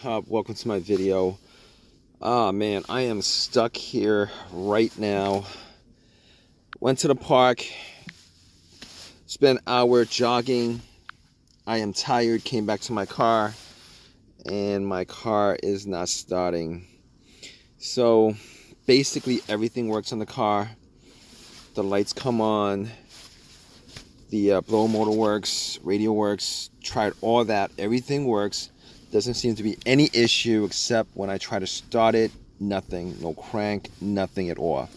Welcome to my video. Man, I am stuck here right now. Went to the park, spent an hour jogging. I am tired, came back to my car, and my car is not starting. So basically everything works on the car. The lights come on, the blower motor works, radio works, tried all that, everything works. Doesn't seem to be any issue except when I try to start it, nothing, no crank, nothing at all.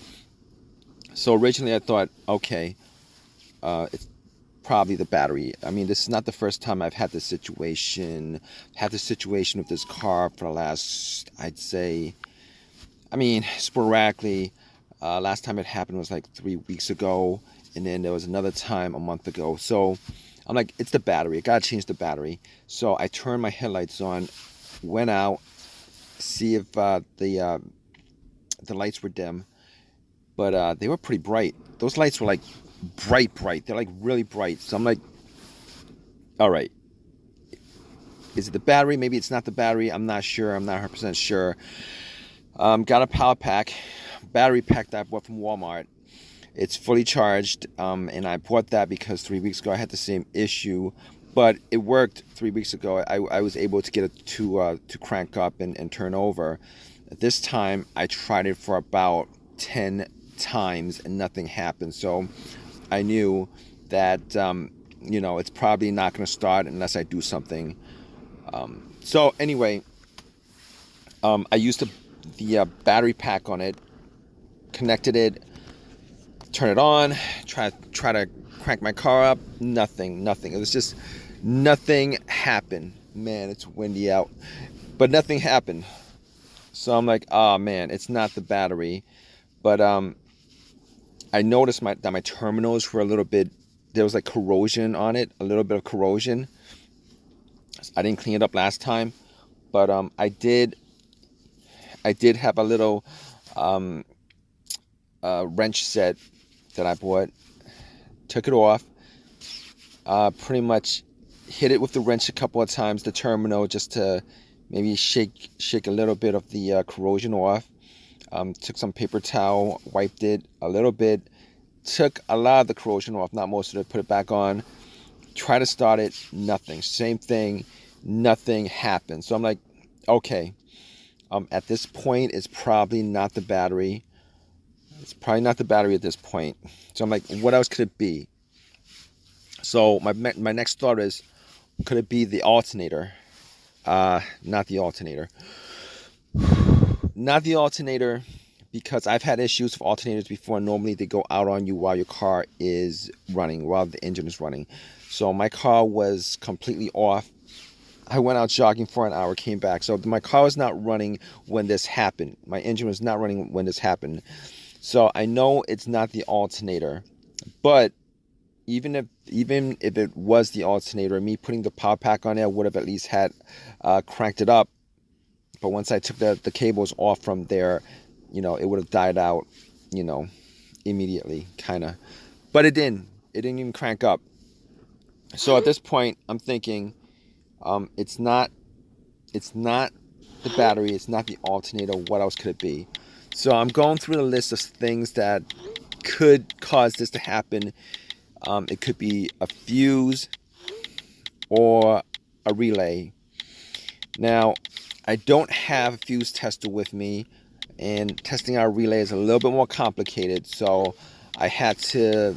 So originally I thought, okay, it's probably the battery. I mean, this is not the first time I've had this situation. Had this situation with this car for the last, I'd say, sporadically. Last time it happened was like 3 weeks ago, and then there was another time a month ago. So I'm like, it's the battery. I gotta change the battery. So I turned my headlights on, went out, see if the lights were dim, but they were pretty bright. Those lights were like bright. They're like really bright. So I'm like, all right, is it the battery? Maybe it's not the battery. I'm not sure. I'm not 100% sure. Got a power pack, battery pack that I bought from Walmart. It's fully charged, and I bought that because 3 weeks ago I had the same issue, but it worked 3 weeks ago. I was able to get it to crank up and turn over. This time I tried it for about 10 times and nothing happened. So I knew that it's probably not going to start unless I do something. So anyway, I used the battery pack on it, connected it, turn it on, try to crank my car up. Nothing. It was just nothing happened. Man, it's windy out, but nothing happened. So I'm like, oh man, it's not the battery. But I noticed that my terminals were a little bit, there was like corrosion on it, a little bit of corrosion. I didn't clean it up last time, but I did have a little wrench set that I bought, took it off, pretty much hit it with the wrench a couple of times, the terminal, just to maybe shake a little bit of the corrosion off. Took some paper towel, wiped it a little bit, took a lot of the corrosion off, not most of it, put it back on, try to start it, nothing. Same thing, nothing happened. So I'm like, okay, at this point, it's probably not the battery. It's probably not the battery at this point. So I'm like, what else could it be? So my next thought is, could it be the alternator? Not the alternator. Not the alternator, because I've had issues with alternators before. Normally they go out on you while your car is running, while the engine is running. So my car was completely off. I went out jogging for an hour, came back. So my car was not running when this happened. My engine was not running when this happened. So I know it's not the alternator. But even if it was the alternator, me putting the power pack on there would have at least had cranked it up. But once I took the cables off from there, it would have died out, immediately, kind of. But it didn't. It didn't even crank up. So at this point, I'm thinking, it's not the battery. It's not the alternator. What else could it be? So I'm going through the list of things that could cause this to happen. It could be a fuse or a relay. Now, I don't have a fuse tester with me, and testing our relay is a little bit more complicated. So I had to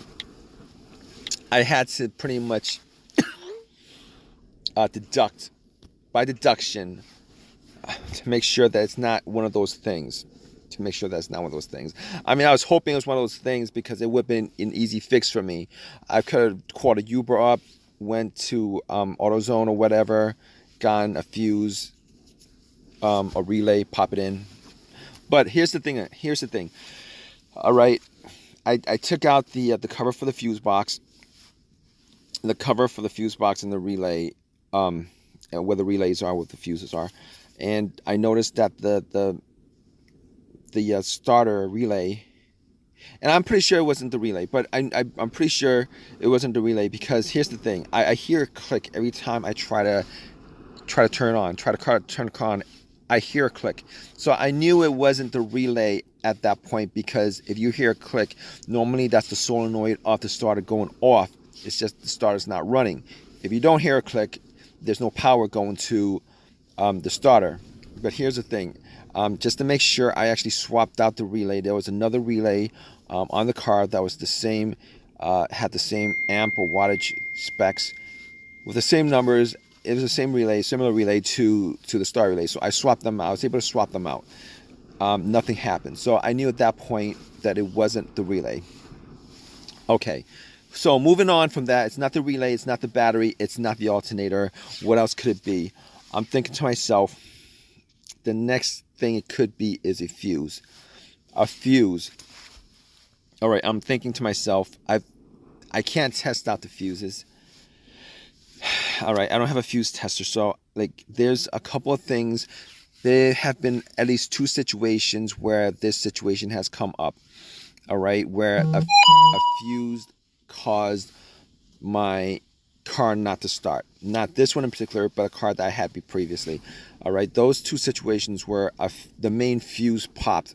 pretty much deduct by deduction to make sure that it's not one of those things. I mean, I was hoping it was one of those things because it would have been an easy fix for me. I could have called a Uber up, went to AutoZone or whatever, gotten a fuse, a relay, pop it in. But here's the thing. All right, I took out the cover for the fuse box, and the relay, and where the relays are, where the fuses are, and I noticed that the starter relay, and I'm pretty sure it wasn't the relay, but I'm pretty sure it wasn't the relay, because here's the thing. I hear a click every time I try to try to turn on, turn the car on. I hear a click. So I knew it wasn't the relay at that point, because if you hear a click, normally that's the solenoid of the starter going off. It's just the starter's not running. If you don't hear a click, there's no power going to the starter. But here's the thing. Just to make sure, I actually swapped out the relay. There was another relay on the car that was the same, had the same amp or wattage specs with the same numbers. It was the same relay, similar relay to the star relay. So I swapped them out. I was able to swap them out. Nothing happened. So I knew at that point that it wasn't the relay. Okay. So moving on from that, it's not the relay, it's not the battery, it's not the alternator. What else could it be? I'm thinking to myself, the next thing it could be is a fuse. A fuse. All right, I'm thinking to myself, I can't test out the fuses. All right, I don't have a fuse tester, so like there's a couple of things. There have been at least 2 situations where this situation has come up. All right, where a fuse caused my car not to start. Not this one in particular, but a car that I had previously. All right, those 2 situations where the main fuse popped.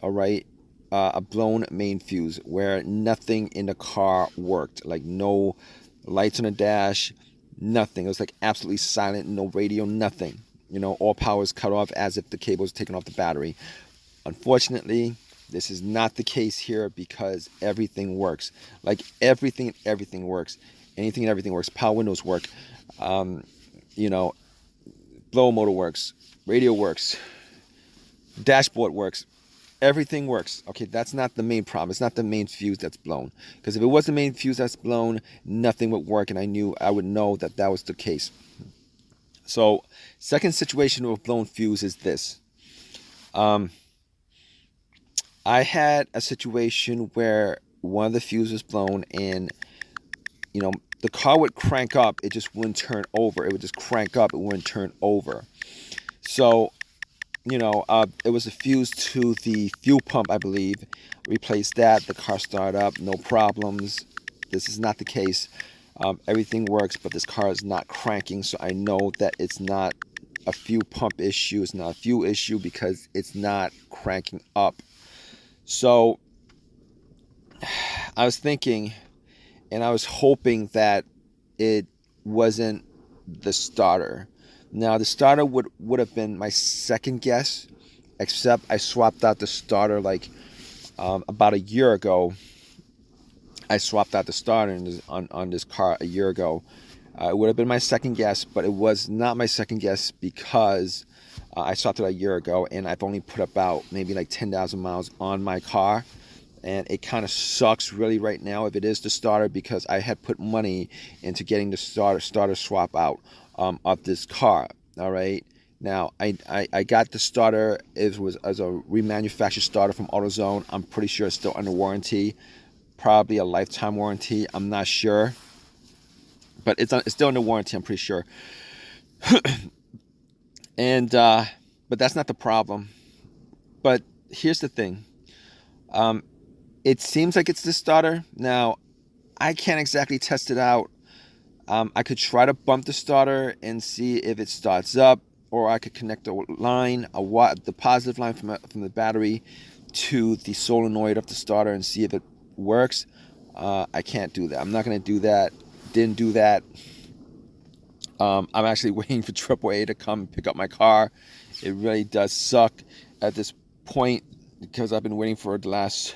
All right, a blown main fuse where nothing in the car worked, like no lights on the dash, nothing. It was like absolutely silent, no radio, nothing. You know, all power is cut off as if the cable was taken off the battery. Unfortunately, this is not the case here, because everything works. Like everything works. Anything and everything works. Power windows work. You know, blower motor works. Radio works. Dashboard works. Everything works. Okay, that's not the main problem. It's not the main fuse that's blown. Because if it was the main fuse that's blown, nothing would work, and I would know that that was the case. So, second situation with blown fuse is this. I had a situation where one of the fuses was blown, and you know, the car would crank up, it just wouldn't turn over. It would just crank up, it wouldn't turn over. So, you know, it was a fuse to the fuel pump, I believe. Replaced that, the car started up, no problems. This is not the case. Everything works, but this car is not cranking, so I know that it's not a fuel pump issue. It's not a fuel issue because it's not cranking up. So I was thinking, and I was hoping that it wasn't the starter. Now, the starter would have been my second guess, except I swapped out the starter like about a year ago. I swapped out the starter on this car a year ago. It would have been my second guess, but it was not my second guess because I swapped it a year ago, and I've only put about maybe like 10,000 miles on my car. And it kind of sucks really right now if it is the starter, because I had put money into getting the starter swap out of this car. All right. Now, I got the starter. It was as a remanufactured starter from AutoZone. I'm pretty sure it's still under warranty. Probably a lifetime warranty. I'm not sure. But it's still under warranty, I'm pretty sure. And but that's not the problem. But here's the thing. It seems like it's the starter. Now, I can't exactly test it out. I could try to bump the starter and see if it starts up, or I could connect a line, the positive line from the battery to the solenoid of the starter and see if it works. I can't do that. I'm not going to do that. Didn't do that. I'm actually waiting for AAA to come pick up my car. It really does suck at this point because I've been waiting for the last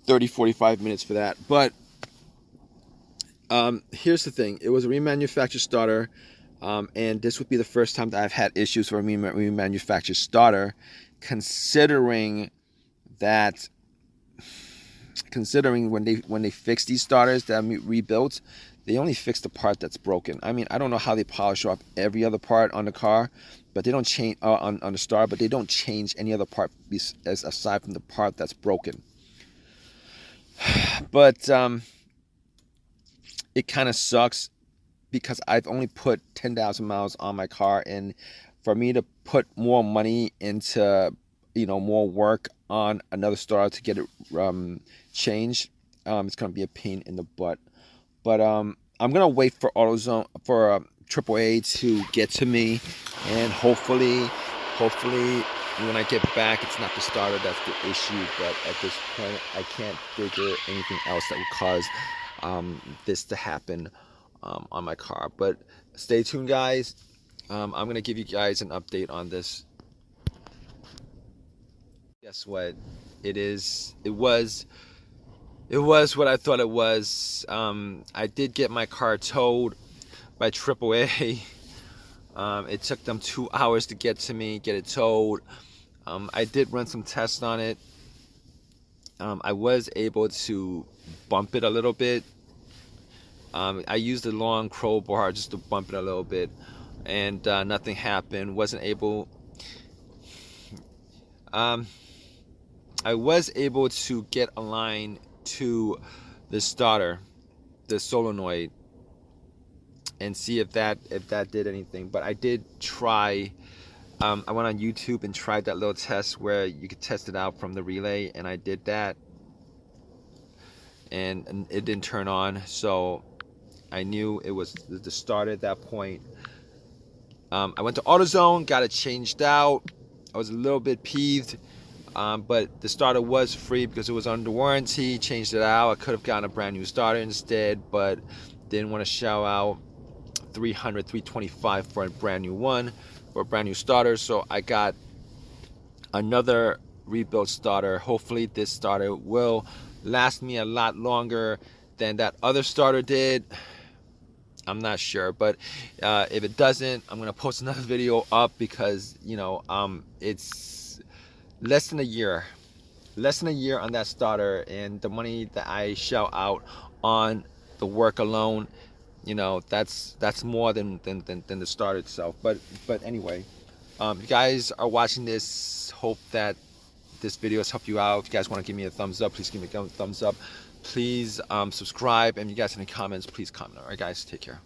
30-45 minutes for that. But here's the thing. It was a remanufactured starter, and this would be the first time that I've had issues with a remanufactured starter, considering when they fix these starters that are rebuilt, they only fix the part that's broken. I mean, I don't know how they polish off every other part on the car, but they don't change on the starter, but they don't change any other part aside from the part that's broken. But it kind of sucks because I've only put 10,000 miles on my car, and for me to put more money into, more work on another starter to get it changed, it's going to be a pain in the butt. But I'm gonna wait for AutoZone for AAA to get to me, and hopefully when I get back, it's not the starter that's the issue. But at this point, I can't figure anything else that would cause this to happen on my car. But stay tuned, guys. I'm gonna give you guys an update on this. Guess what? It was what I thought it was. I did get my car towed by AAA. It took them 2 hours to get to me, get it towed. I did run some tests on it. I was able to bump it a little bit. I used a long crowbar just to bump it a little bit, and nothing happened. Wasn't able. I was able to get a line to the starter, the solenoid, and see if that did anything. But I did try. I went on YouTube and tried that little test where you could test it out from the relay, and I did that, and it didn't turn on. So I knew it was the starter at that point. I went to AutoZone, got it changed out. I was a little bit peeved. But the starter was free because it was under warranty. Changed it out. I could have gotten a brand new starter instead, but didn't want to shell out $325 for a brand new one, for a brand new starter. So I got another rebuilt starter. Hopefully this starter will last me a lot longer than that other starter did. I'm not sure, but if it doesn't, I'm gonna post another video up because it's less than a year on that starter, and the money that I shell out on the work alone, that's more than the starter itself. But anyway, if you guys are watching this, hope that this video has helped you out. If you guys want to give me a thumbs up, please give me a thumbs up. Please subscribe, and if you guys have any comments, please comment. All right, guys, take care.